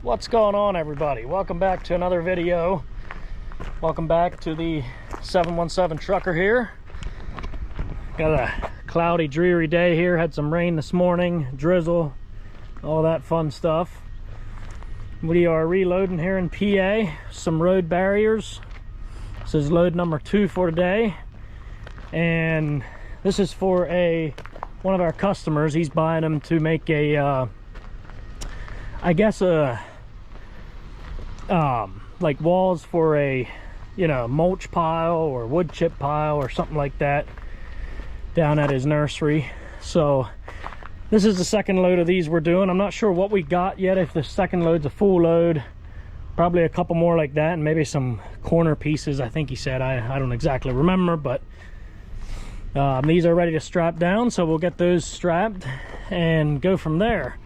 What's going on, everybody? Welcome back to another video. Welcome back to the 717 trucker here. Got a cloudy, dreary day here. Had some rain this morning, drizzle, all that fun stuff. We are reloading here in PA. Some road barriers. This is load number 2 for today, and this is for one of our customers. He's buying them to make a I guess like walls for a mulch pile or wood chip pile or something like that down at his nursery. So this is the second load of these we're doing. I'm not sure what we got yet, if the second load's a full load. Probably a couple more like that, and maybe some corner pieces, I think he said. I don't exactly remember, but these are ready to strap down, so we'll get those strapped and go from there.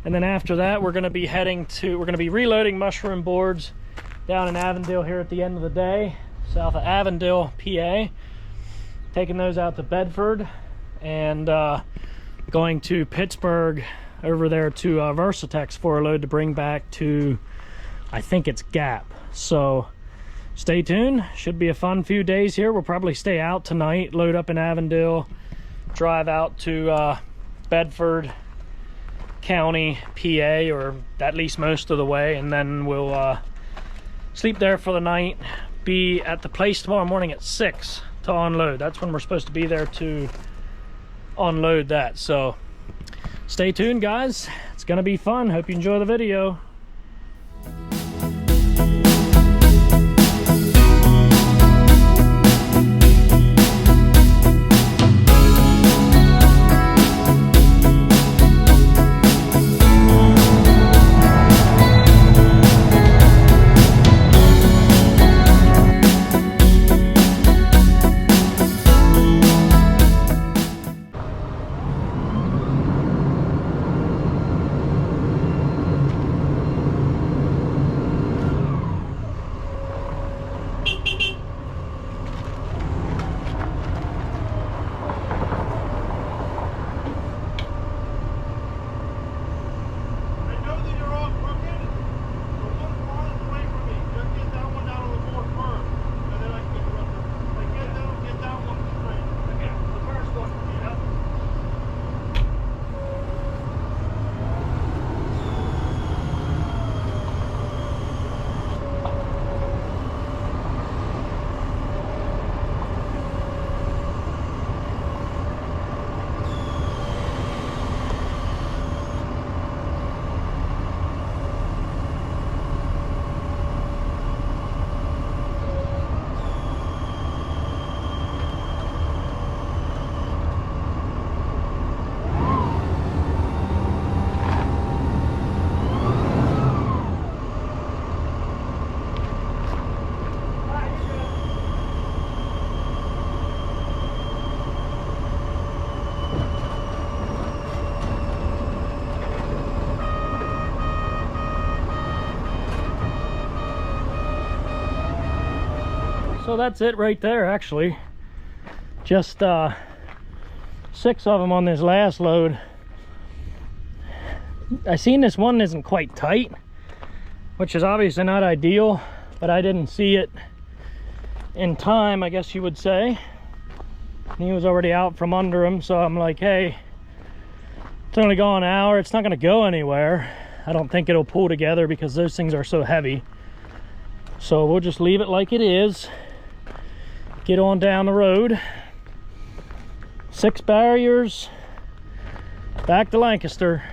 And then after that, we're going to be reloading mushroom boards down in Avondale here at the end of the day, south of Avondale, PA. Taking those out to Bedford and going to Pittsburgh over there to Versatex for a load to bring back to, I think it's Gap. So stay tuned. Should be a fun few days here. We'll probably stay out tonight, load up in Avondale, drive out to Bedford County, PA, or at least most of the way, and then we'll sleep there for the night. Be at the place tomorrow morning at 6 to unload. That's when we're supposed to be there to unload that. So stay tuned, guys. It's gonna be fun. Hope you enjoy the video. So that's it right there, actually. Just 6 of them on this last load. I seen this one isn't quite tight, which is obviously not ideal, but I didn't see it in time, I guess you would say. He was already out from under him, so I'm like, hey, it's only gone an hour. It's not gonna go anywhere. I don't think it'll pull together because those things are so heavy. So we'll just leave it like it is. Get on down the road. 6 barriers, back to Lancaster.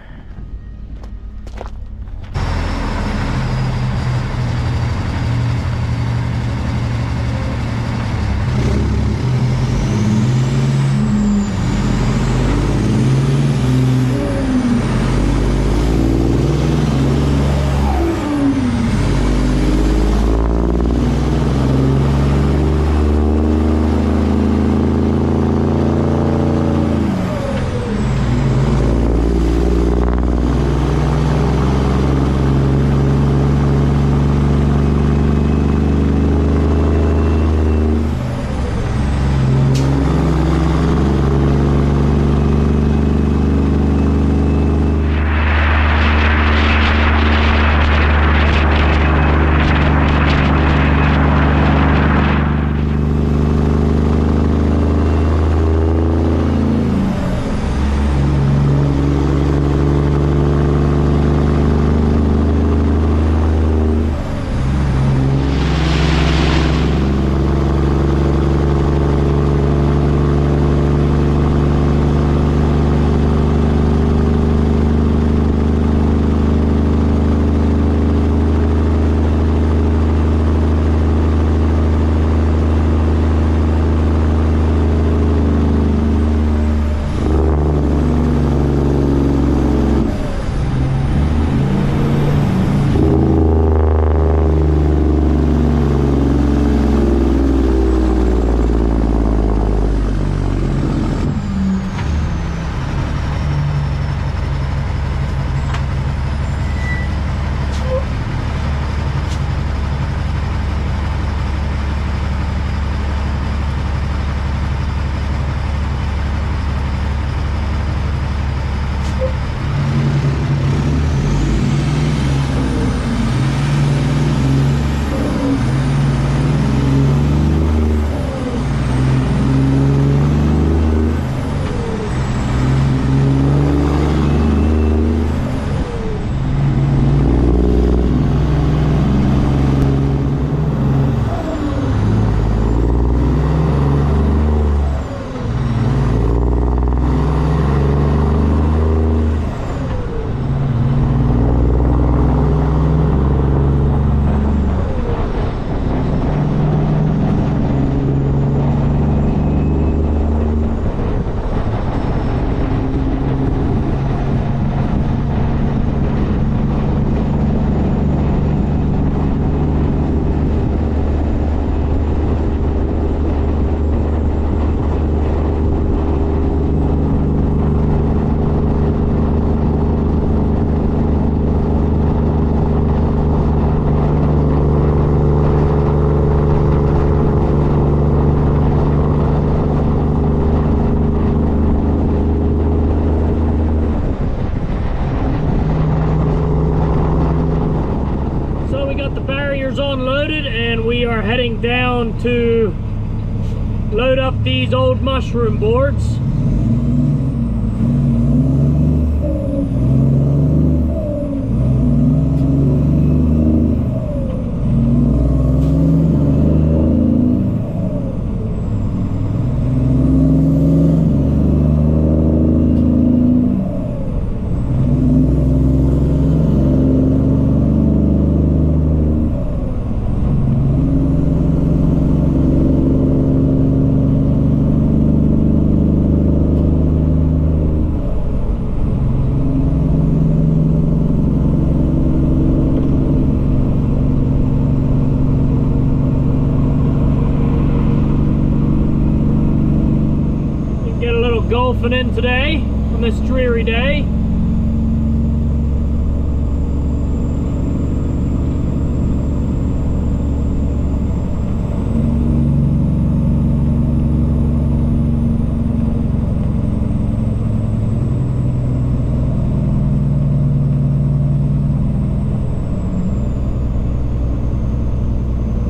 we got the barriers unloaded and we are heading down to load up these old mushroom boards. Golfing in today on this dreary day.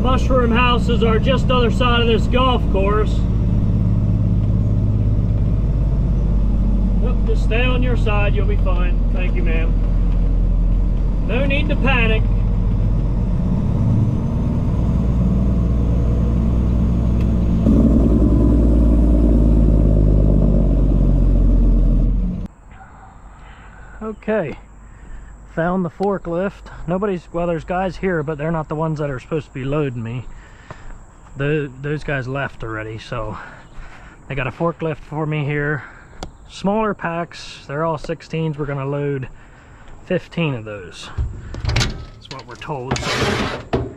Mushroom houses are just other side of this golf course. Just stay on your side, you'll be fine. Thank you, ma'am. No need to panic. Okay, found the forklift. Well, there's guys here, but they're not the ones that are supposed to be loading me. Those guys left already, so they got a forklift for me here. Smaller packs, they're all 16s. We're gonna load 15 of those. That's what we're told. So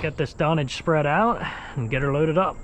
get this dunnage spread out and get her loaded up.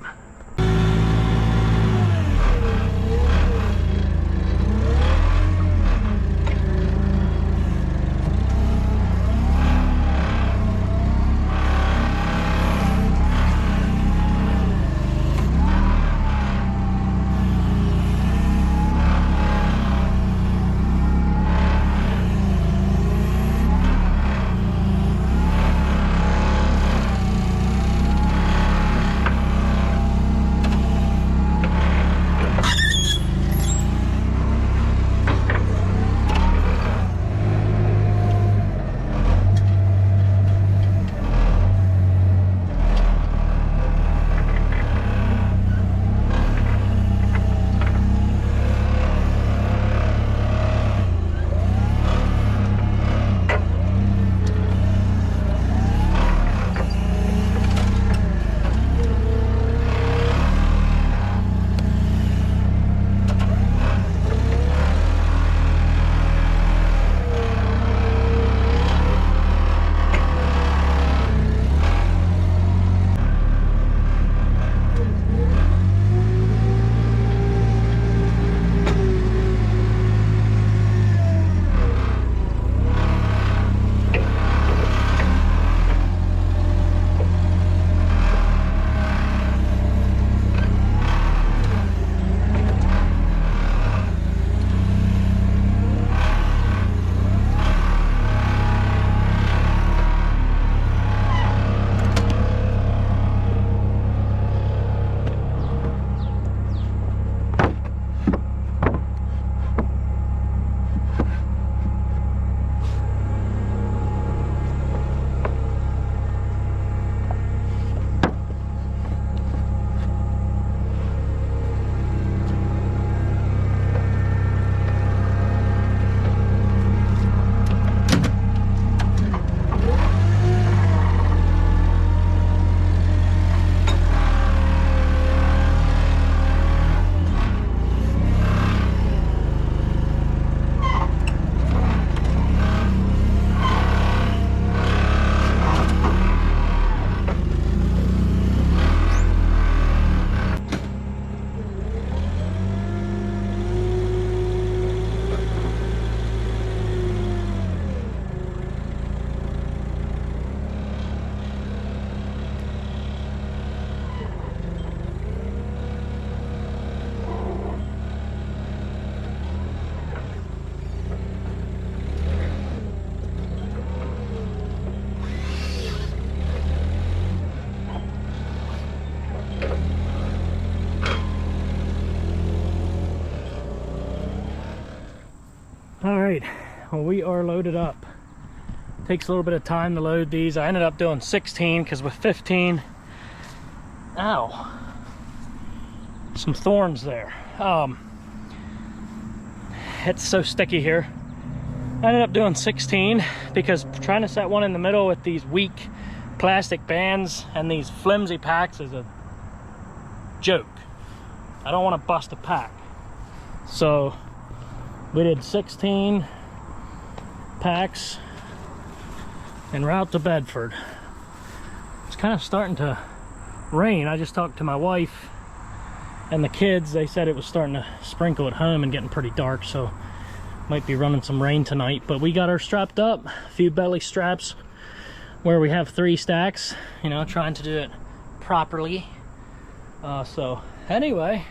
right, well, we are loaded up. Takes a little bit of time to load these. I ended up doing 16 because with 15, ow, some thorns there. It's so sticky here. I ended up doing 16 because trying to set one in the middle with these weak plastic bands and these flimsy packs is a joke. I don't want to bust a pack. So we did 16 packs en route to Bedford. It's kind of starting to rain. I just talked to my wife and the kids. They said it was starting to sprinkle at home and getting pretty dark, so might be running some rain tonight. But we got her strapped up, a few belly straps where we have 3 stacks, you know, trying to do it properly. So anyway,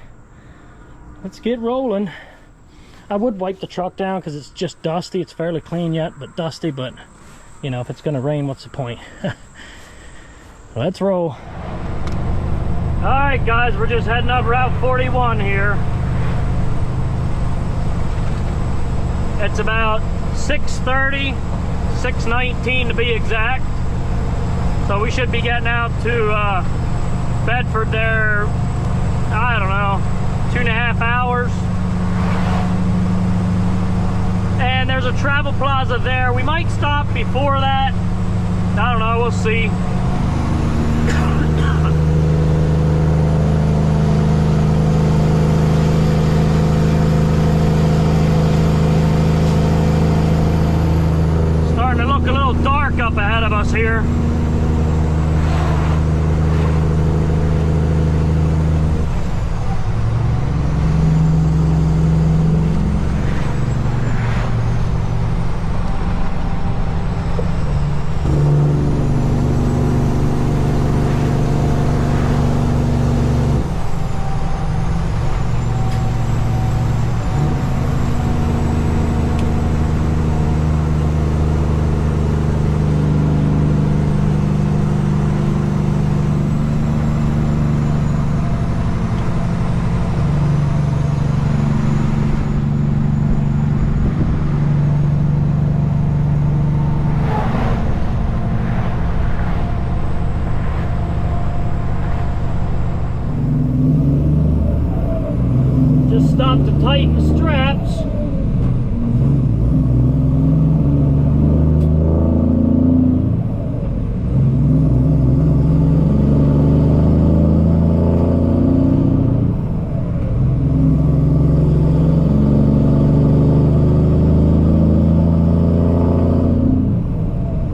let's get rolling. I would wipe the truck down because it's just dusty. It's fairly clean yet, but dusty. But you know, if it's gonna rain, what's the point? Let's roll. All right, guys, we're just heading up Route 41 here. It's about 6:30, 6:19 to be exact. So we should be getting out to Bedford there, I don't know, 2.5 hours. And there's a travel plaza there. We might stop before that. I don't know, we'll see. Starting to look a little dark up ahead of us here. Stop to tighten the straps.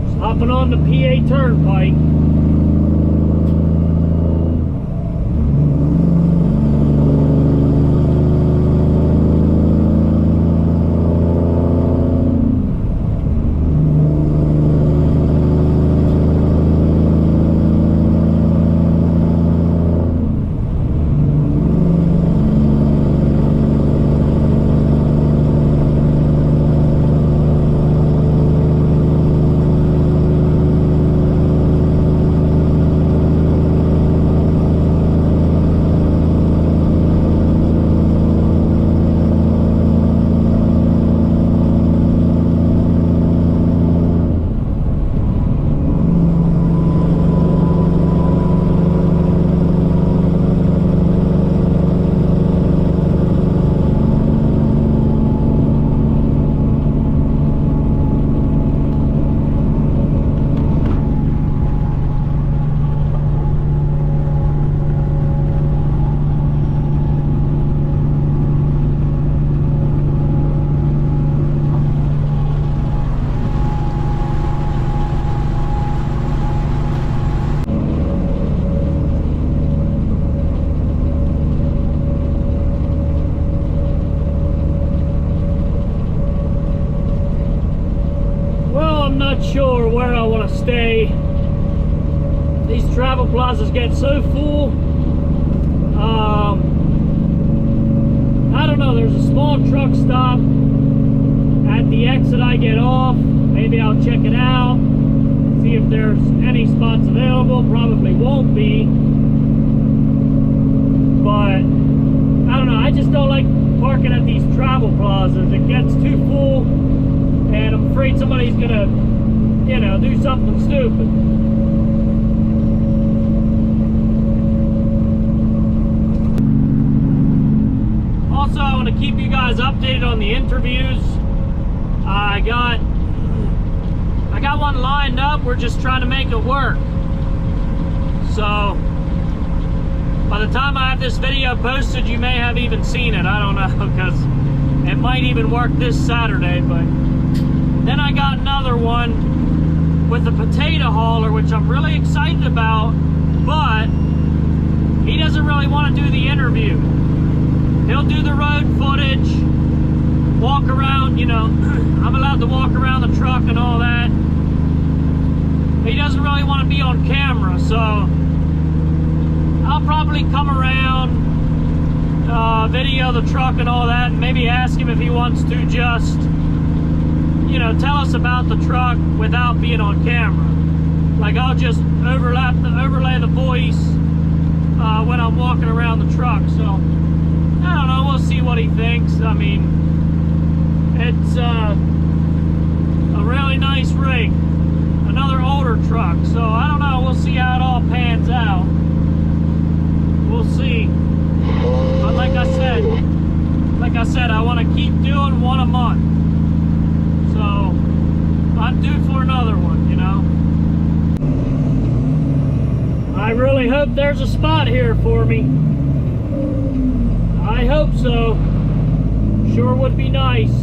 Just hopping on the PA Turnpike. Sure where I want to stay. These travel plazas get so full. I don't know, there's a small truck stop at the exit I get off. Maybe I'll check it out, see if there's any spots available. Probably won't be, but I don't know, I just don't like parking at these travel plazas. It gets too full, and I'm afraid somebody's gonna, you know, do something stupid. Also, I want to keep you guys updated on the interviews. I got one lined up. We're just trying to make it work. So by the time I have this video posted, you may have even seen it. I don't know, because it might even work this Saturday. But then I got another one with the potato hauler, which I'm really excited about, but he doesn't really want to do the interview. He'll do the road footage, walk around, you know, I'm allowed to walk around the truck and all that. He doesn't really want to be on camera, so I'll probably come around, video the truck and all that, and maybe ask him if he wants to just, you know, tell us about the truck without being on camera. Like, I'll just overlay the voice when I'm walking around the truck. So I don't know, we'll see what he thinks. I mean, it's a really nice rig, another older truck, so I don't know, we'll see how it all pans out. We'll see. But like I said, I want to keep doing one a month. So I'm due for another one, you know. I really hope there's a spot here for me. I hope so. Sure would be nice.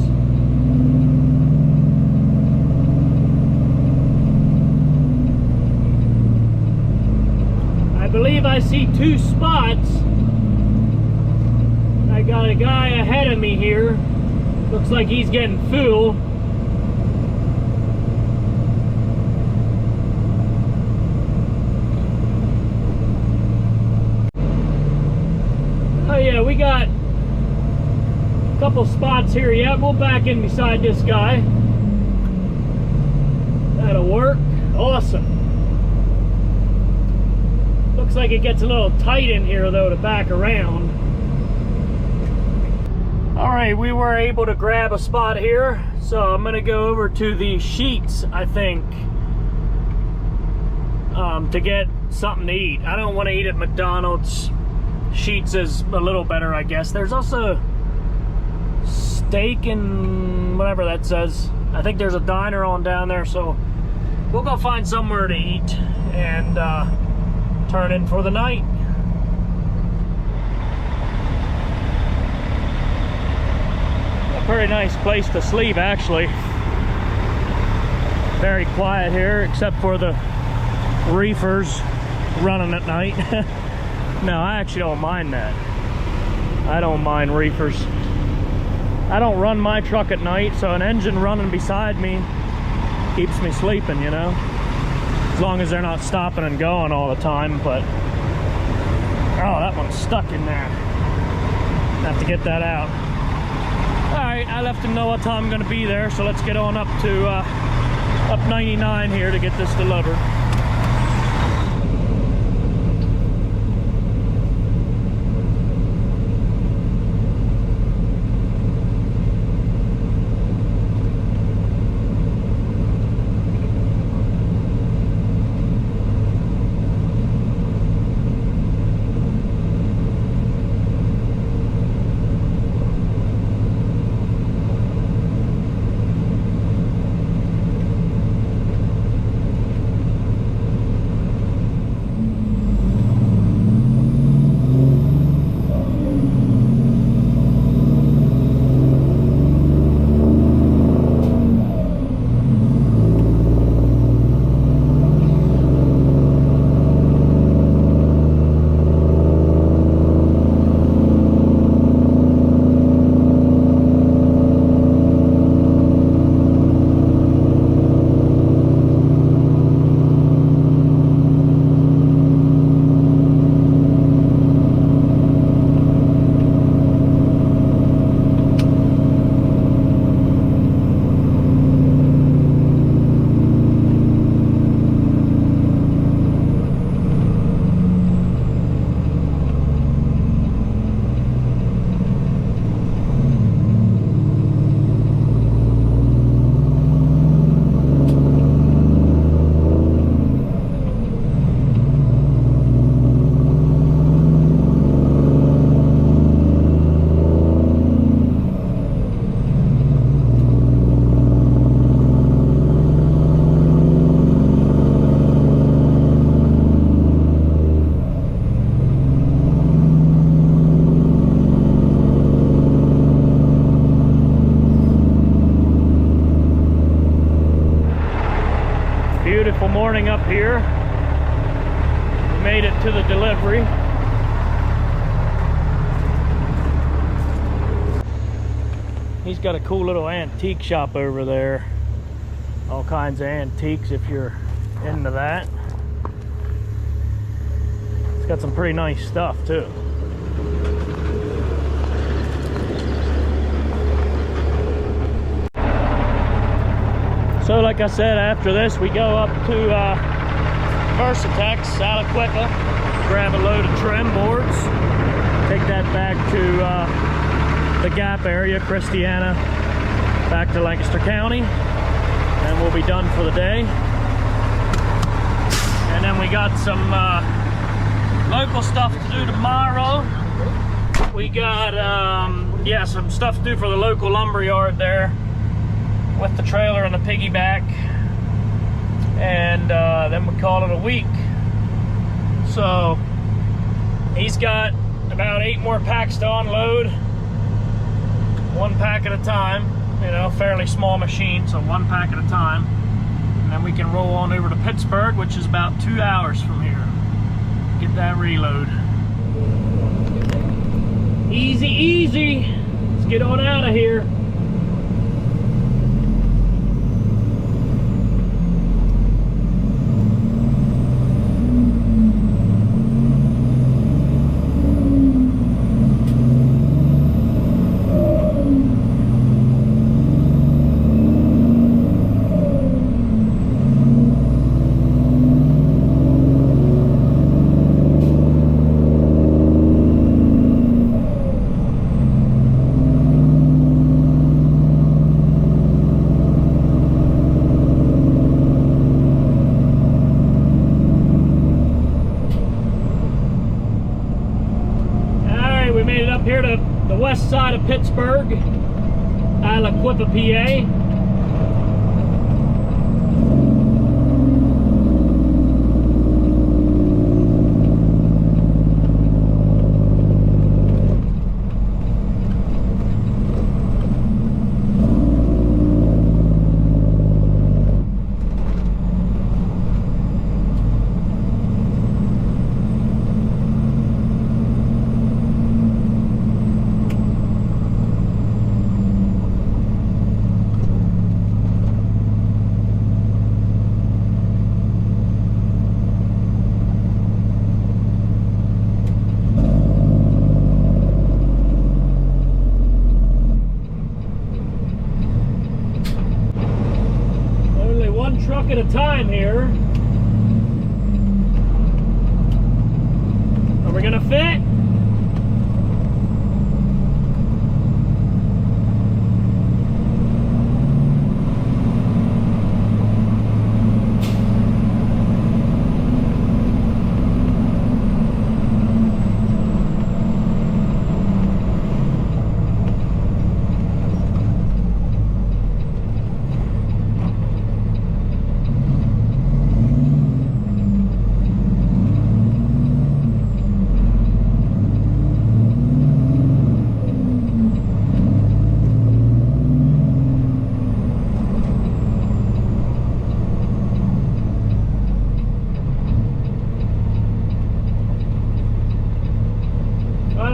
I believe I see two spots. I got a guy ahead of me here. Looks like he's getting fuel. Oh yeah, we got a couple spots here yet. We'll back in beside this guy. That'll work. Awesome. Looks like it gets a little tight in here though to back around. Alright, we were able to grab a spot here, so I'm gonna go over to the Sheets, I think, to get something to eat. I don't want to eat at McDonald's. Sheets is a little better, I guess. There's also steak and whatever that says. I think there's a diner on down there, so we'll go find somewhere to eat and turn in for the night. A pretty nice place to sleep, actually. Very quiet here, except for the reefers running at night. No, I actually don't mind that. I don't mind reefers. I don't run my truck at night, so an engine running beside me keeps me sleeping, you know? As long as they're not stopping and going all the time. But oh, that one's stuck in there. Have to get that out. Alright, I left him know what time I'm gonna be there, so let's get on up to up 99 here to get this delivered. Beautiful morning up here. We made it to the delivery. He's got a cool little antique shop over there. All kinds of antiques if you're into that. It's got some pretty nice stuff too. So like I said, after this we go up to Versatex, Aliquippa, grab a load of trim boards, take that back to the Gap area, Christiana, back to Lancaster County, and we'll be done for the day. And then we got some local stuff to do tomorrow. We got yeah, some stuff to do for the local lumber yard there with the trailer and the piggyback, and then we call it a week. So he's got about 8 more packs to unload, 1 pack at a time, you know, fairly small machine, so 1 pack at a time, and then we can roll on over to Pittsburgh, which is about 2 hours from here. Get that reload. Easy, easy. Let's get on out of here. Here to the west side of Pittsburgh, Aliquippa, PA. Truck at a time here. Are we gonna fit?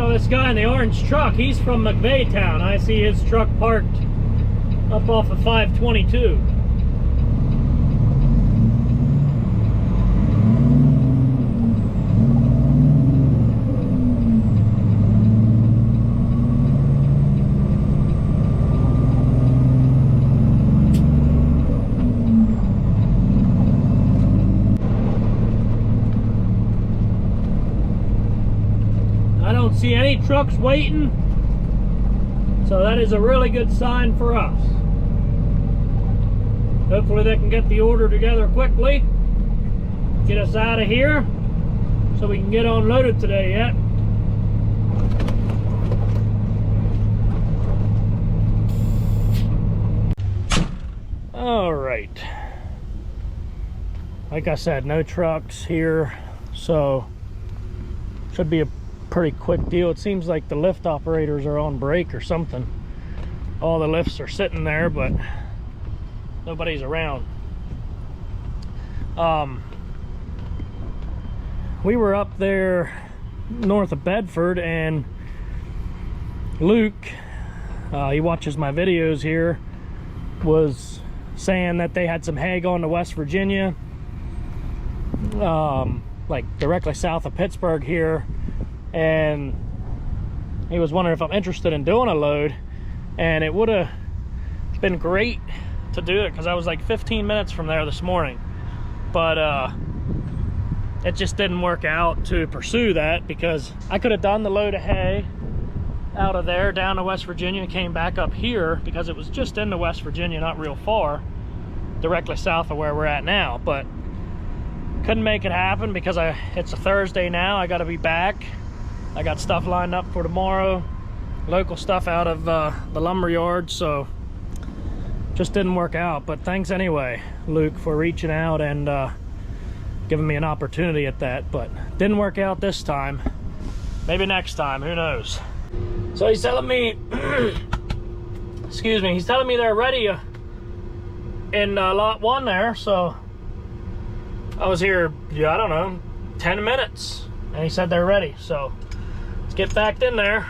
This guy in the orange truck, he's from McVeigh. I see his truck parked up off of 522. See any trucks waiting, so that is a really good sign for us. Hopefully they can get the order together quickly, get us out of here so we can get unloaded today yet. All right, like I said, no trucks here, so should be a pretty quick deal. It seems like the lift operators are on break or something. All the lifts are sitting there, but nobody's around. We were up there north of Bedford, and Luke, he watches my videos here, was saying that they had some hay going to West Virginia, like directly south of Pittsburgh here, and he was wondering if I'm interested in doing a load. And it would have been great to do it because I was like 15 minutes from there this morning, but it just didn't work out to pursue that, because I could have done the load of hay out of there down to West Virginia and came back up here, because it was just into West Virginia, not real far, directly south of where we're at now. But couldn't make it happen because it's a Thursday now. I got to be back. I got stuff lined up for tomorrow, local stuff out of the lumber yard, so just didn't work out. But thanks anyway, Luke, for reaching out and giving me an opportunity at that. But didn't work out this time. Maybe next time, who knows. So he's telling me excuse me, he's telling me they're ready in lot 1 there. So I was here, yeah, I don't know, 10 minutes, and he said they're ready. So let's get back in there.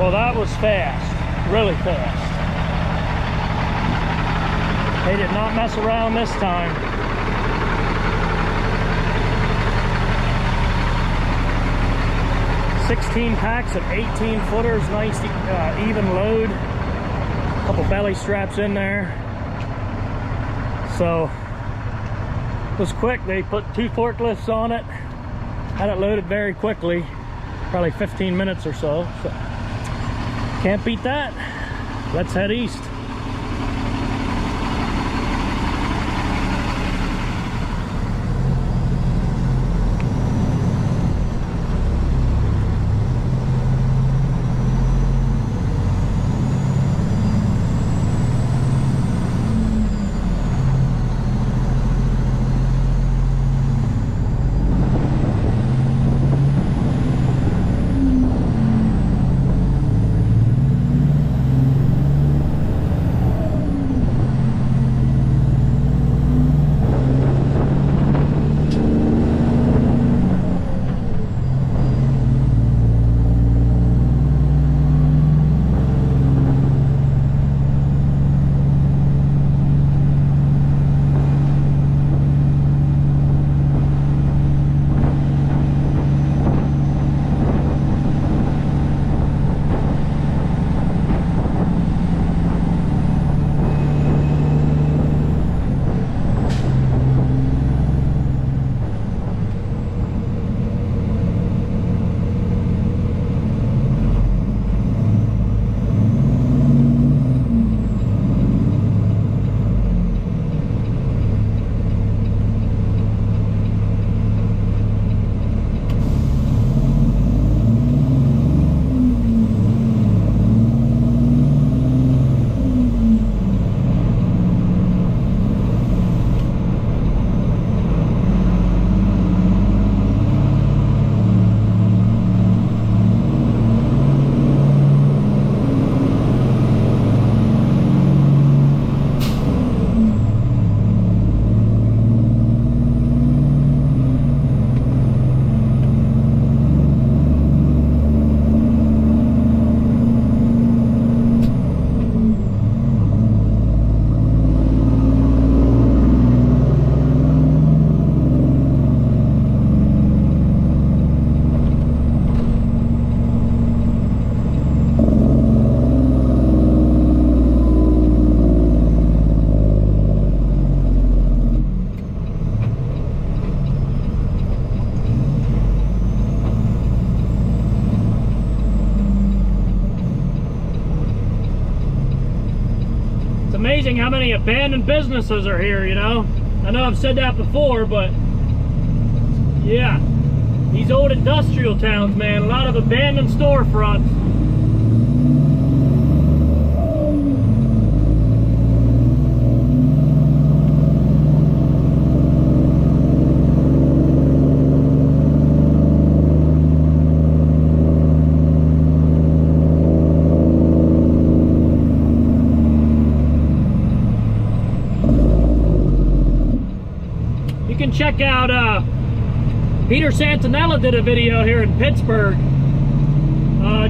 Well, that was fast, really fast. They did not mess around this time. $16 packs of 18 footers, nice even load. A couple belly straps in there. So it was quick. They put 2 forklifts on it, had it loaded very quickly, probably 15 minutes or so. Can't beat that. Let's head east. amazing how many abandoned businesses are here, you know? I know I've said that before, but yeah, these old industrial towns, man, a lot of abandoned storefronts. Check out Peter Santinella did a video here in Pittsburgh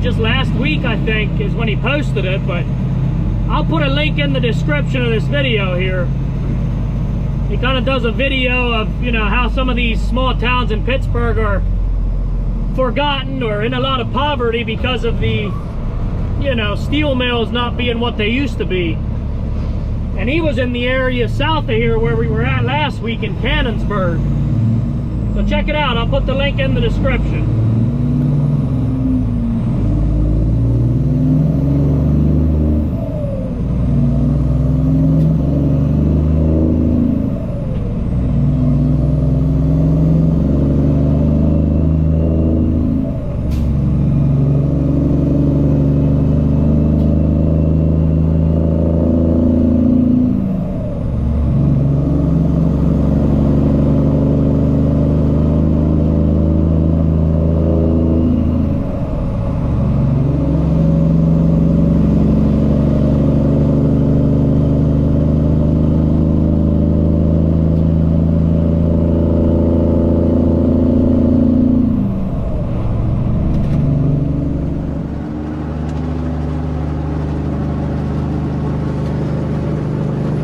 just last week, I think is when he posted it, but I'll put a link in the description of this video here. He kind of does a video of, you know, how some of these small towns in Pittsburgh are forgotten or in a lot of poverty because of the, you know, steel mills not being what they used to be. And he was in the area south of here where we were at last week in Cannonsburg. So check it out. I'll put the link in the description.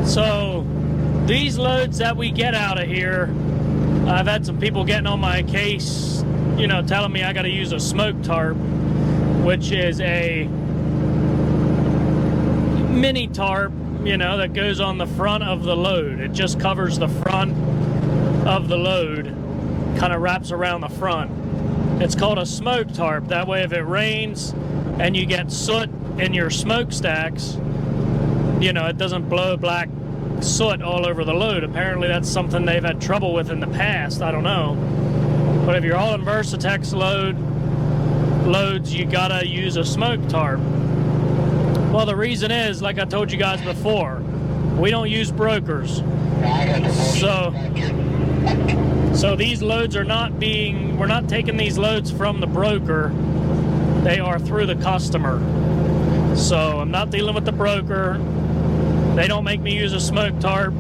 So these loads that we get out of here, I've had some people getting on my case, you know, telling me I got to use a smoke tarp, which is a mini tarp, you know, that goes on the front of the load. It just covers the front of the load, kind of wraps around the front. It's called a smoke tarp. That way if it rains and you get soot in your smokestacks, you know, it doesn't blow black soot all over the load. Apparently that's something they've had trouble with in the past. I don't know. But if you're hauling Versatex loads, you gotta use a smoke tarp. Well, the reason is, like I told you guys before, we don't use brokers. So these loads are not being, we're not taking these loads from the broker. They are through the customer. So I'm not dealing with the broker. They don't make me use a smoke tarp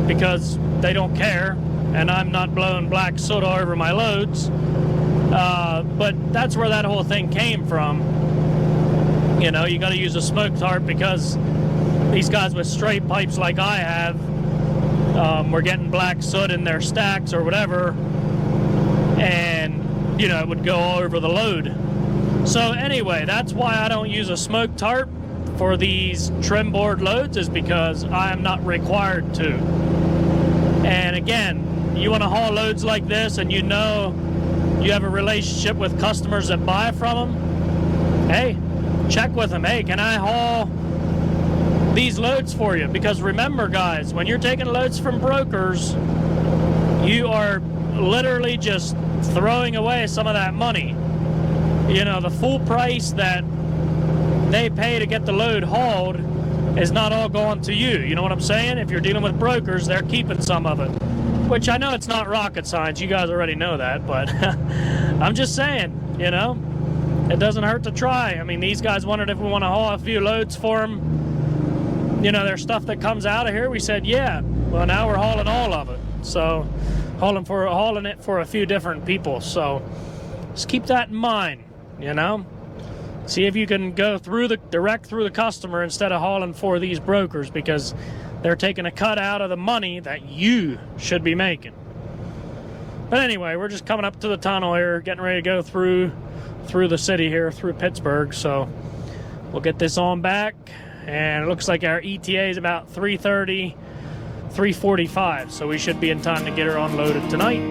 because they don't care, and I'm not blowing black soot all over my loads. But that's where that whole thing came from. You know, you got to use a smoke tarp because these guys with straight pipes like I have, were getting black soot in their stacks or whatever, and, you know, it would go all over the load. So anyway, that's why I don't use a smoke tarp for these trim board loads, is because I am not required to. And again, you want to haul loads like this and you know you have a relationship with customers that buy from them, hey, check with them. Hey, can I haul these loads for you? Because remember, guys, when you're taking loads from brokers, you are literally just throwing away some of that money. You know, the full price that they pay to get the load hauled is not all going to you. You know what I'm saying? If you're dealing with brokers, they're keeping some of it. Which I know it's not rocket science. You guys already know that, but I'm just saying, you know, it doesn't hurt to try. I mean, these guys wondered if we want to haul a few loads for them. You know, there's stuff that comes out of here. We said, yeah. Well, now we're hauling all of it. So, hauling it for a few different people. So, just keep that in mind, you know. See if you can go direct through the customer instead of hauling for these brokers, because they're taking a cut out of the money that you should be making. But anyway, we're just coming up to the tunnel here, getting ready to go through the city here, through Pittsburgh. So we'll get this on back, and it looks like our ETA is about 3:30, 3:45. So we should be in time to get her unloaded tonight.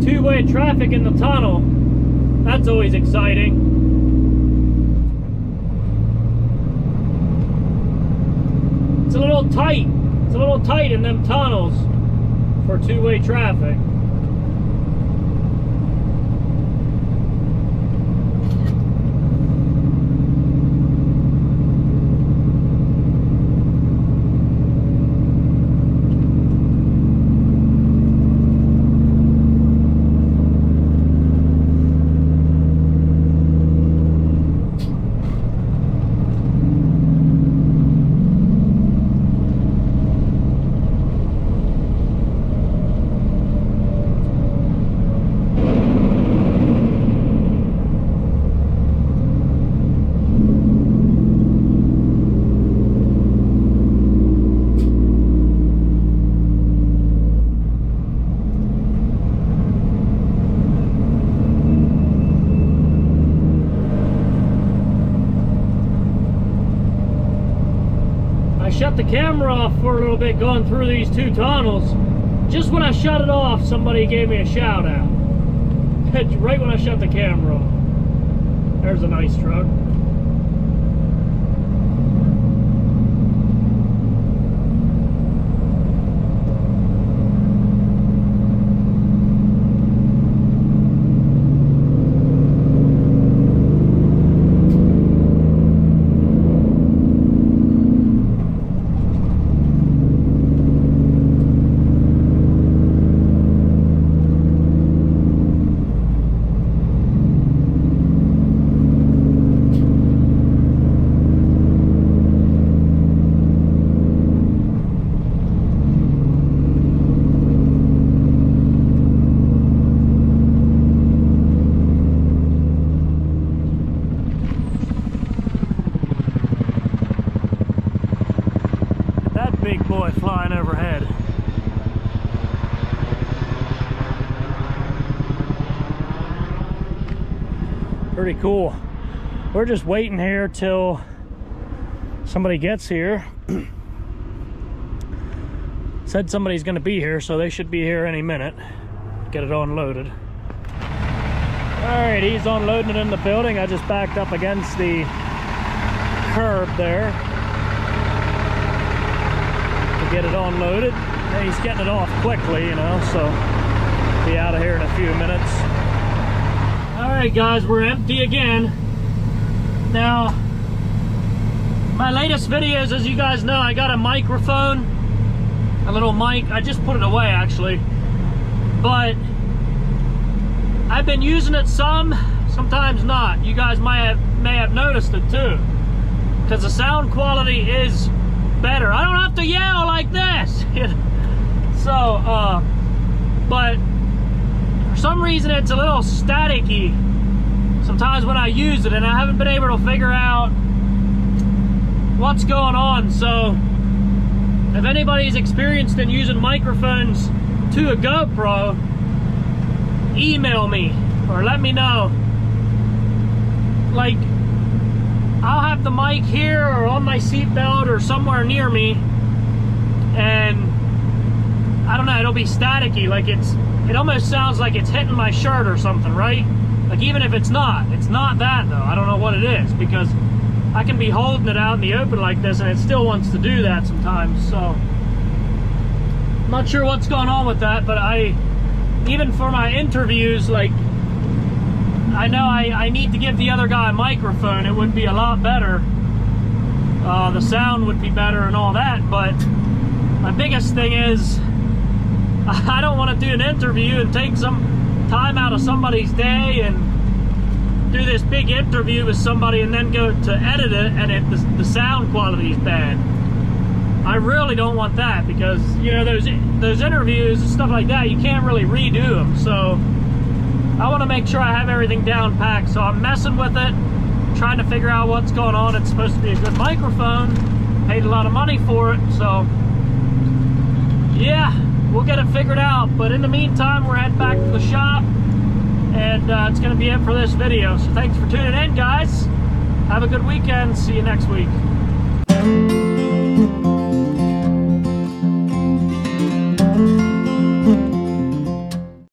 two-way traffic in the tunnel. That's always exciting. It's a little tight. It's a little tight in them tunnels for two-way traffic. Shut the camera off for a little bit going through these two tunnels. Just when I shut it off, somebody gave me a shout out. Right when I shut the camera off. There's a nice truck. Big boy flying overhead. Pretty cool. We're just waiting here till somebody gets here. Said somebody's gonna be here, so they should be here any minute. Get it unloaded. Alright, he's unloading it in the building. I just backed up against the curb there. Get it unloaded. And he's getting it off quickly, you know, so be out of here in a few minutes. All right, guys, we're empty again. Now, my latest videos, as you guys know, I got a microphone, a little mic. I just put it away, actually, but I've been using it sometimes not. You guys may have noticed it too, because the sound quality is better. I don't have to yell like this. So, but for some reason it's a little staticky sometimes when I use it, and I haven't been able to figure out what's going on. So, if anybody's experienced in using microphones to a GoPro, email me or let me know. Like, I'll have the mic here or on my seatbelt or somewhere near me, and I don't know, it'll be staticky, like it almost sounds like it's hitting my shirt or something, right? Like, even if it's not that though. I don't know what it is, because I can be holding it out in the open like this and it still wants to do that sometimes. So I'm not sure what's going on with that, but even for my interviews, like, I know I need to give the other guy a microphone. It would be a lot better. The sound would be better and all that, but my biggest thing is I don't want to do an interview and take some time out of somebody's day and do this big interview with somebody and then go to edit it and the sound quality is bad. I really don't want that, because, you know, those interviews and stuff like that, you can't really redo them. So I want to make sure I have everything down packed. So I'm messing with it, trying to figure out what's going on. It's supposed to be a good microphone. Paid a lot of money for it, so yeah, we'll get it figured out. But in the meantime, we're heading back to the shop, and it's going to be it for this video. So thanks for tuning in, guys. Have a good weekend. See you next week.